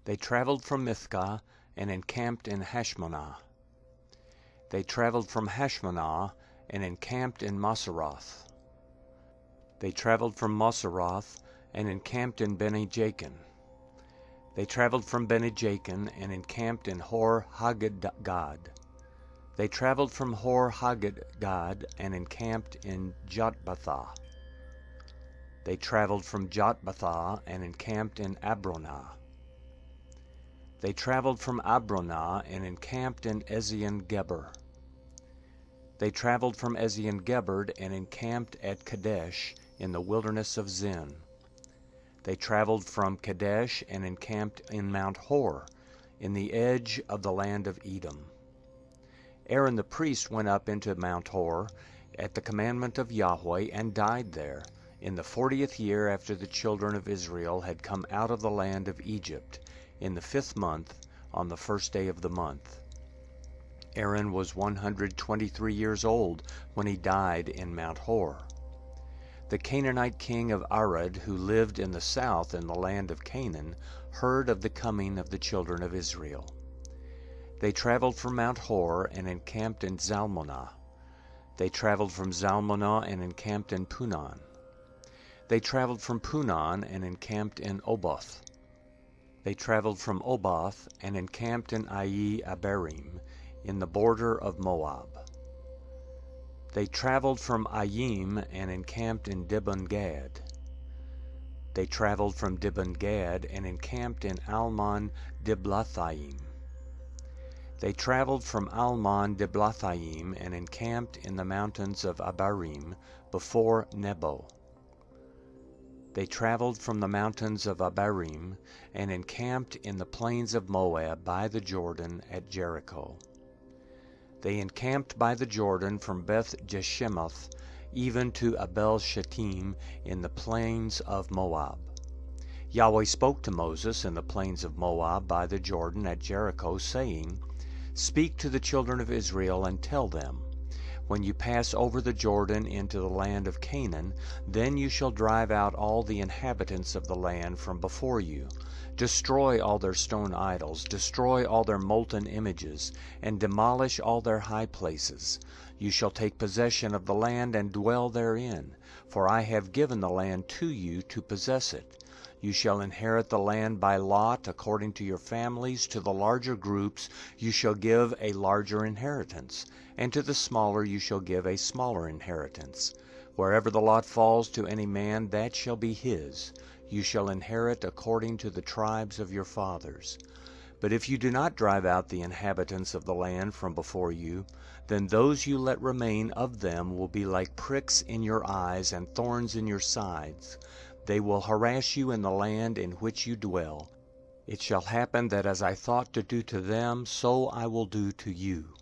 They traveled from Mithcah and encamped in Hashmonah. They traveled from Hashmonah and encamped in Moseroth. They traveled from Moseroth and encamped in Bene-Jacan. They traveled from Bene-Jacan and encamped in Hor-Haggidgad. They traveled from Hor-Haggidgad and encamped in Jotbathah. They traveled from Jotbathah and encamped in Abronah. They traveled from Abronah and encamped in Ezion-Geber. They traveled from Ezion-Geber and encamped at Kadesh in the wilderness of Zin. They traveled from Kadesh and encamped in Mount Hor, in the edge of the land of Edom. Aaron the priest went up into Mount Hor at the commandment of Yahweh and died there, in the 40th year after the children of Israel had come out of the land of Egypt, in the 5th month, on the 1st day of the month. Aaron was 123 years old when he died in Mount Hor. The Canaanite king of Arad, who lived in the south in the land of Canaan, heard of the coming of the children of Israel. They traveled from Mount Hor and encamped in Zalmonah. They traveled from Zalmonah and encamped in Punon. They traveled from Punon and encamped in Oboth. They traveled from Oboth and encamped in Ayi-Abarim, in the border of Moab. They traveled from Ayim and encamped in Dibon-Gad. They traveled from Dibon-Gad and encamped in Almon-Diblathaim. They traveled from Almon-Diblathaim and encamped in the mountains of Abarim before Nebo. They traveled from the mountains of Abarim and encamped in the plains of Moab by the Jordan at Jericho. They encamped by the Jordan from Beth-Jeshemoth even to Abel-Shittim in the plains of Moab. Yahweh spoke to Moses in the plains of Moab by the Jordan at Jericho, saying, "Speak to the children of Israel and tell them, when you pass over the Jordan into the land of Canaan, then you shall drive out all the inhabitants of the land from before you. Destroy all their stone idols, destroy all their molten images, and demolish all their high places. You shall take possession of the land and dwell therein, for I have given the land to you to possess it. You shall inherit the land by lot according to your families. To the larger groups you shall give a larger inheritance, and to the smaller you shall give a smaller inheritance. Wherever the lot falls to any man, that shall be his. You shall inherit according to the tribes of your fathers. But if you do not drive out the inhabitants of the land from before you, then those you let remain of them will be like pricks in your eyes and thorns in your sides. They will harass you in the land in which you dwell. It shall happen that as I thought to do to them, so I will do to you.